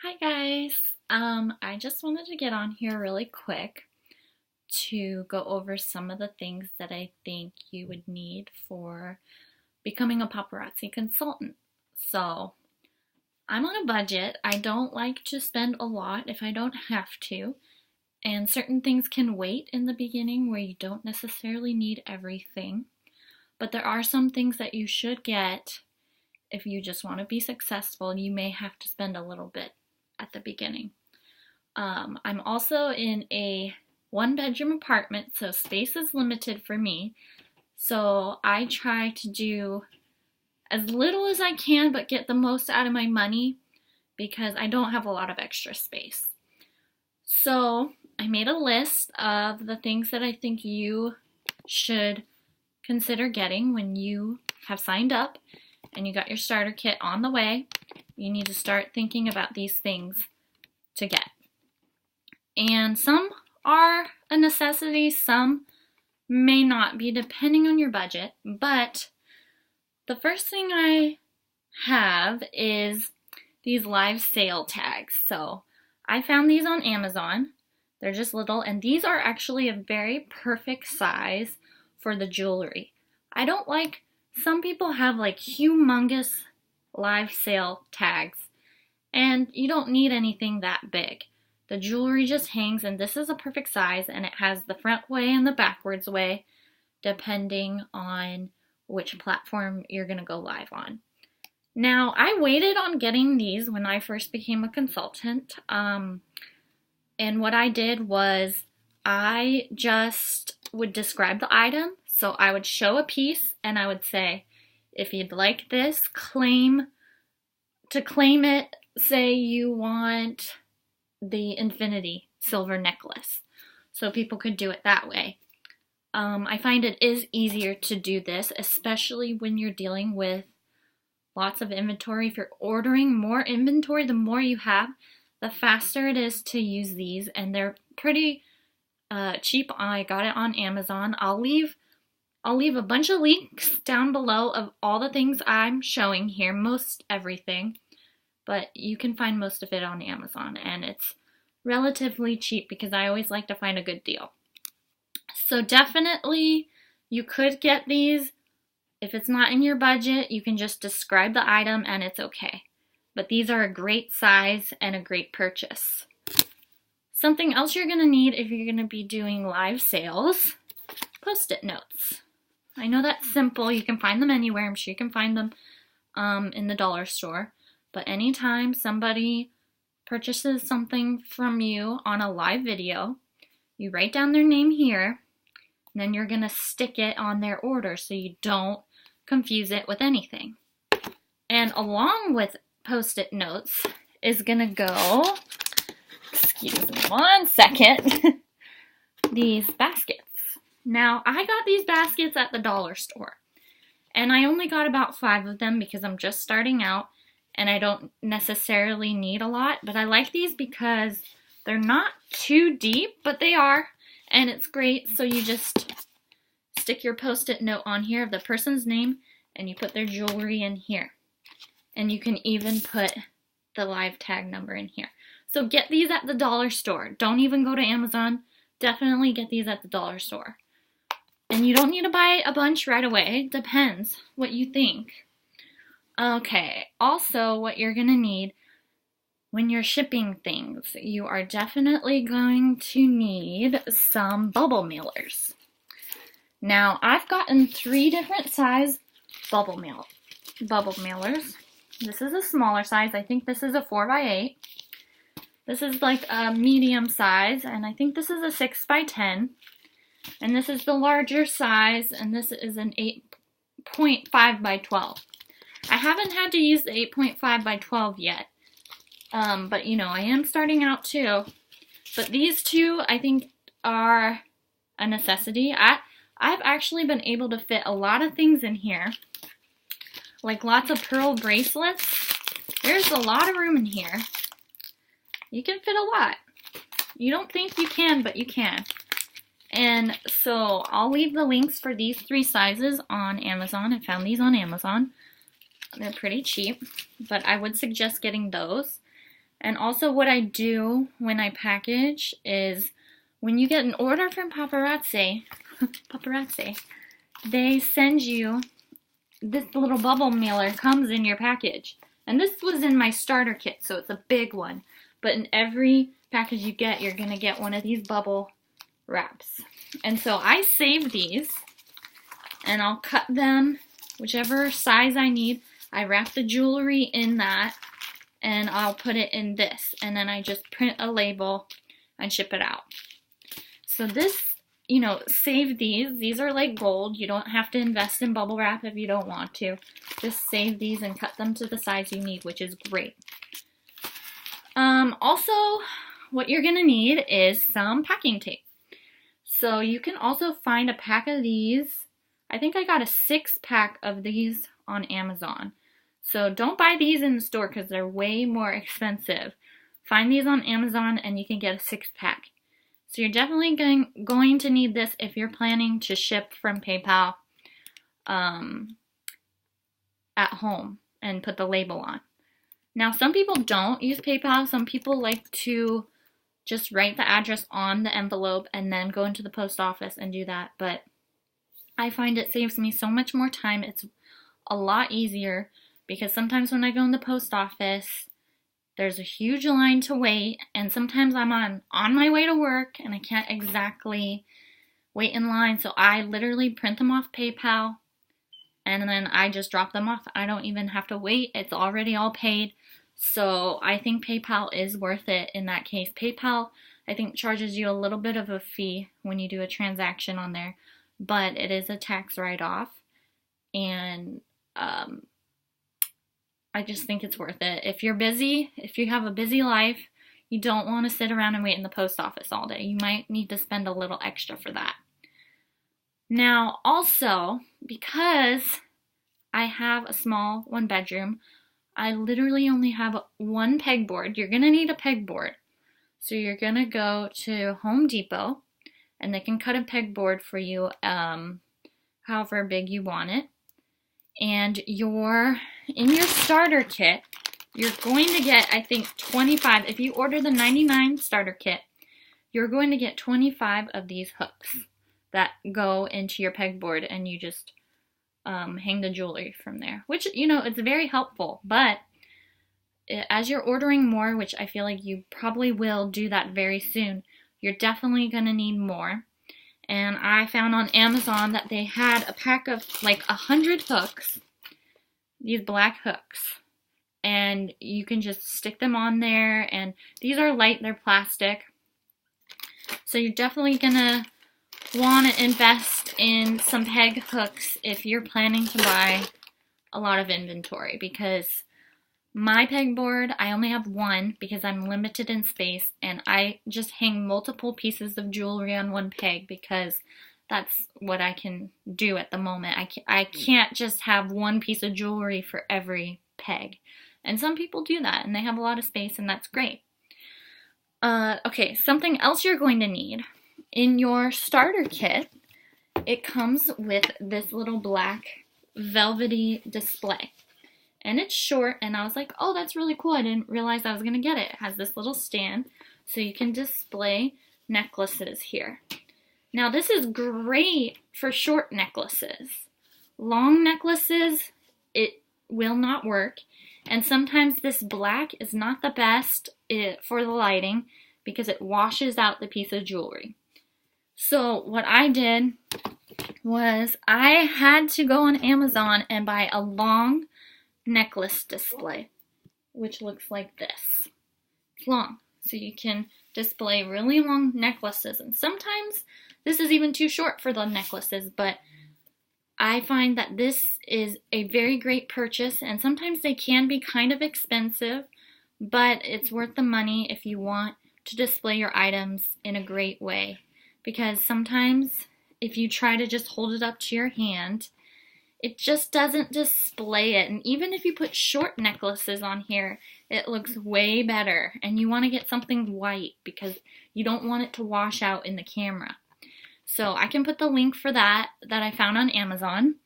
Hi guys. I just wanted to get on here really quick to go over some of the things that I think you would need for becoming a paparazzi consultant. So, I'm on a budget. I don't like to spend a lot if I don't have to, and certain things can wait in the beginning where you don't necessarily need everything. But there are some things that you should get if you just want to be successful. You may have to spend a little bit at the beginning. I'm also in a one-bedroom apartment, so space is limited for me. So I try to do as little as I can, but get the most out of my money because I don't have a lot of extra space. So I made a list of the things that I think you should consider getting when you have signed up and you got your starter kit on the way. You need to start thinking about these things to get. And some are a necessity, some may not be, depending on your budget. But the first thing I have is these live sale tags. So I found these on Amazon. They're just little, and these are actually a very perfect size for the jewelry. I don't like, some people have like humongous live sale tags, and you don't need anything that big. The jewelry just hangs, and this is a perfect size, and it has the front way and the backwards way depending on which platform you're going to go live on. Now, I waited on getting these when I first became a consultant, and what I did was I just would describe the item. So I would show a piece and I would say, if you'd like this, claim it, say you want the infinity silver necklace. So people could do it that way. I find it is easier to do this, especially when you're dealing with lots of inventory. If you're ordering more inventory, the more you have, the faster it is to use these, and they're pretty cheap. I got it on Amazon. I'll leave a bunch of links down below of all the things I'm showing here, most everything, but you can find most of it on Amazon, and it's relatively cheap because I always like to find a good deal. So definitely you could get these. If it's not in your budget, you can just describe the item and it's okay. But these are a great size and a great purchase. Something else you're going to need if you're going to be doing live sales, Post-it notes. I know that's simple. You can find them anywhere. I'm sure you can find them in the dollar store. But anytime somebody purchases something from you on a live video, you write down their name here, and then you're going to stick it on their order so you don't confuse it with anything. And along with Post-it notes is going to go, excuse me one second, these baskets. Now, I got these baskets at the dollar store, and I only got about 5 of them because I'm just starting out, and I don't necessarily need a lot, but I like these because they're not too deep, but they are, and it's great. So you just stick your Post-it note on here of the person's name, and you put their jewelry in here, and you can even put the live tag number in here. So get these at the dollar store. Don't even go to Amazon. Definitely get these at the dollar store. And you don't need to buy a bunch right away. Depends what you think. Okay, also what you're going to need when you're shipping things, you are definitely going to need some bubble mailers. Now, I've gotten 3 different size bubble mailers. This is a smaller size. I think this is a 4x8. This is like a medium size, and I think this is a 6x10. And this is the larger size, and this is an 8.5 by 12. I haven't had to use the 8.5 by 12 yet, but you know, I am starting out too. But these two, I think, are a necessity. I've actually been able to fit a lot of things in here, like lots of pearl bracelets. There's a lot of room in here. You can fit a lot. You don't think you can, but you can. And so I'll leave the links for these 3 sizes on Amazon. I found these on Amazon. They're pretty cheap, but I would suggest getting those. And also what I do when I package is when you get an order from Paparazzi, they send you this little bubble mailer comes in your package. And this was in my starter kit, so it's a big one. But in every package you get, you're going to get one of these bubble wraps. And so I save these, and I'll cut them whichever size I need. I wrap the jewelry in that, and I'll put it in this. And then I just print a label and ship it out. So this, you know, save these. These are like gold. You don't have to invest in bubble wrap if you don't want to. Just save these and cut them to the size you need, which is great. Also, what you're going to need is some packing tape. So you can also find a pack of these. I think I got a 6-pack of these on Amazon. So don't buy these in the store because they're way more expensive. Find these on Amazon and you can get a 6-pack. So you're definitely going to need this if you're planning to ship from PayPal at home and put the label on. Now, some people don't use PayPal. Some people like to just write the address on the envelope and then go into the post office and do that. But I find it saves me so much more time. It's a lot easier because sometimes when I go in the post office, there's a huge line to wait, and sometimes I'm on my way to work and I can't exactly wait in line. So I literally print them off PayPal and then I just drop them off. I don't even have to wait. It's already all paid. So I think PayPal is worth it in that case. PayPal, I think, charges you a little bit of a fee when you do a transaction on there, but it is a tax write-off, and I just think it's worth it. If you're busy, if you have a busy life, you don't want to sit around and wait in the post office all day. You might need to spend a little extra for that. Now, also, because I have a small 1-bedroom, I literally only have one pegboard. You're going to need a pegboard. So you're going to go to Home Depot, and they can cut a pegboard for you however big you want it. And in your starter kit, you're going to get, I think, 25. If you order the 99 starter kit, you're going to get 25 of these hooks that go into your pegboard, and you just hang the jewelry from there, which, you know, it's very helpful. But as you're ordering more, which I feel like you probably will do that very soon, you're definitely going to need more. And I found on Amazon that they had a pack of like 100 hooks, these black hooks, and you can just stick them on there. And these are light, they're plastic. So you're definitely going to want to invest in some peg hooks if you're planning to buy a lot of inventory, because my pegboard, I only have one because I'm limited in space, and I just hang multiple pieces of jewelry on one peg because that's what I can do at the moment. I can't just have one piece of jewelry for every peg. And some people do that, and they have a lot of space, and that's great. Okay, something else you're going to need. In your starter kit, it comes with this little black velvety display. And it's short, and I was like, oh, that's really cool. I didn't realize I was going to get it. It has this little stand, so you can display necklaces here. Now, this is great for short necklaces. Long necklaces, it will not work. And sometimes this black is not the best for the lighting because it washes out the piece of jewelry. So what I did was I had to go on Amazon and buy a long necklace display, which looks like this. It's long, so you can display really long necklaces, and sometimes this is even too short for the necklaces, but I find that this is a very great purchase, and sometimes they can be kind of expensive, but it's worth the money if you want to display your items in a great way, because sometimes if you try to just hold it up to your hand, it just doesn't display it. And even if you put short necklaces on here, it looks way better. And you want to get something white because you don't want it to wash out in the camera. So I can put the link for that I found on Amazon.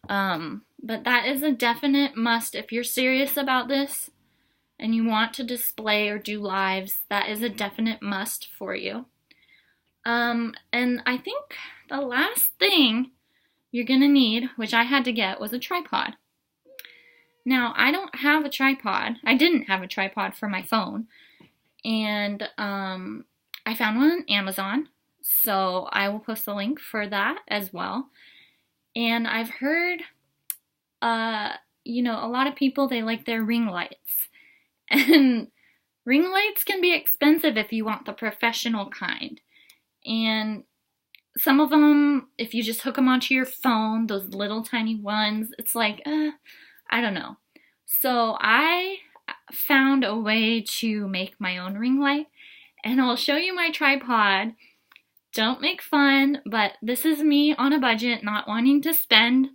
But that is a definite must if you're serious about this. and you want to display or do lives, that is a definite must for you. And I think the last thing you're gonna need, which I had to get, was a tripod. Now, I don't have a tripod. I didn't have a tripod for my phone. And I found one on Amazon. So I will post a link for that as well. And I've heard, a lot of people, they like their ring lights. And ring lights can be expensive if you want the professional kind. And some of them, if you just hook them onto your phone, those little tiny ones, it's like, I don't know. So I found a way to make my own ring light, and I'll show you my tripod. Don't make fun, but this is me on a budget, not wanting to spend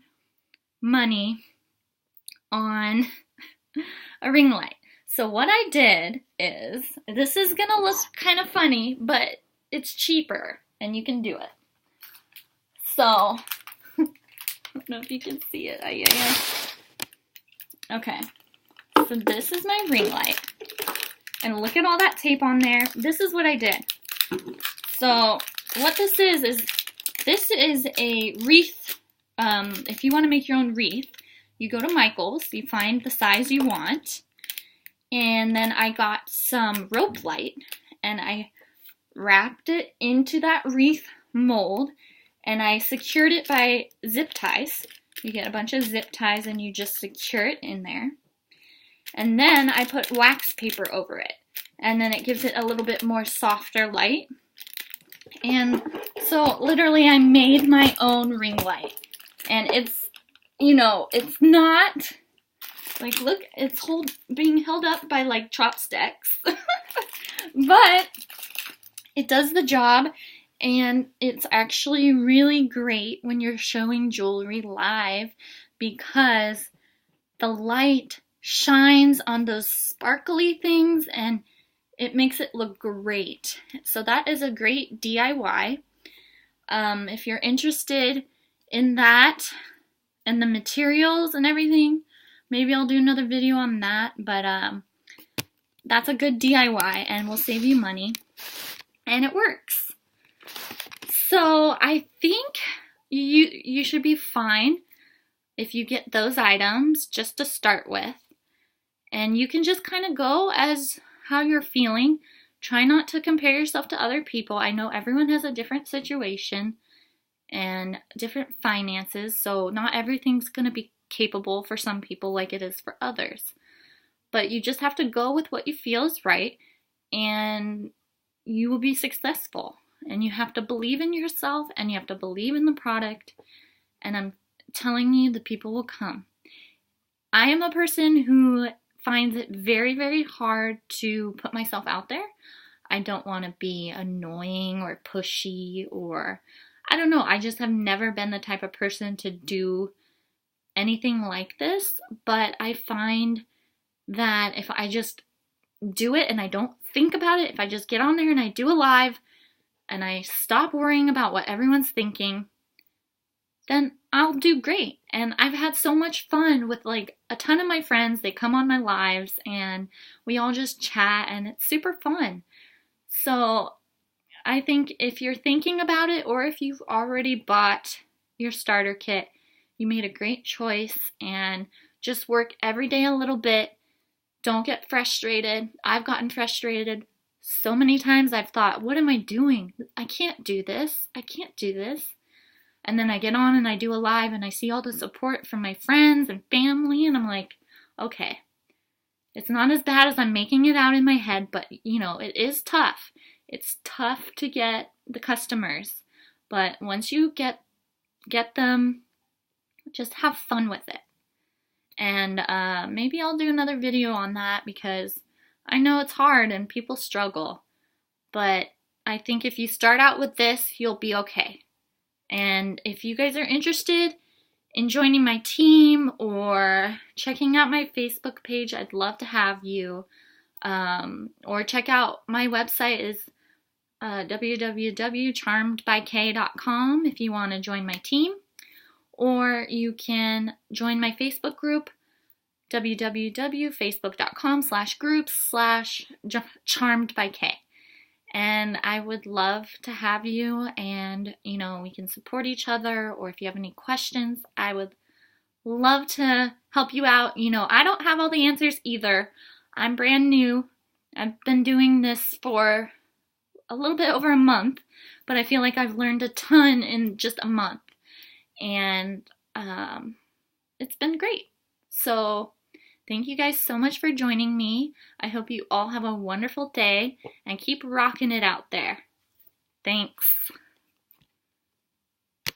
money on a ring light. So what I did is, this is gonna look kind of funny, but it's cheaper and you can do it. So, I don't know if you can see it. Okay, so this is my ring light. And look at all that tape on there. This is what I did. So what this is a wreath. If you want to make your own wreath, you go to Michael's, you find the size you want. And then I got some rope light and I wrapped it into that wreath mold and I secured it by zip ties. You get a bunch of zip ties and you just secure it in there. And then I put wax paper over it. And then it gives it a little bit more softer light. And so literally I made my own ring light. And it's, it's not, like, look, it's being held up by like chopsticks. But it does the job. And it's actually really great when you're showing jewelry live because the light shines on those sparkly things and it makes it look great. So that is a great DIY. If you're interested in that and the materials and everything, maybe I'll do another video on that. But that's a good DIY and will save you money. And it works. So I think you should be fine if you get those items just to start with. And you can just kind of go as how you're feeling. Try not to compare yourself to other people. I know everyone has a different situation and different finances, so not everything's going to be capable for some people like it is for others. But you just have to go with what you feel is right, and you will be successful. And you have to believe in yourself, and you have to believe in the product, and I'm telling you, the people will come. I am a person who finds it very, very hard to put myself out there. I don't want to be annoying or pushy or, I don't know, I just have never been the type of person to do anything like this, but I find that if I just do it and I don't think about it, if I just get on there and I do a live, and I stop worrying about what everyone's thinking, then I'll do great. And I've had so much fun with like a ton of my friends. They come on my lives and we all just chat and it's super fun. So I think if you're thinking about it or if you've already bought your starter kit, you made a great choice and just work every day a little bit. Don't get frustrated. I've gotten frustrated so many times. I've thought, what am I doing? I can't do this. I can't do this. And then I get on and I do a live and I see all the support from my friends and family and I'm like, okay, it's not as bad as I'm making it out in my head, but it is tough. It's tough to get the customers, but once you get them, just have fun with it. And maybe I'll do another video on that because I know it's hard and people struggle, but I think if you start out with this, you'll be okay. And if you guys are interested in joining my team or checking out my Facebook page, I'd love to have you. Or check out my website is www.charmedbyk.com if you want to join my team. Or you can join my Facebook group, www.facebook.com/groups/charmedbyk. And I would love to have you, and we can support each other, or if you have any questions, I would love to help you out. I don't have all the answers either. I'm brand new. I've been doing this for a little bit over a month, but I feel like I've learned a ton in just a month, and it's been great. So thank you guys so much for joining me. I hope you all have a wonderful day and keep rocking it out there. Thanks.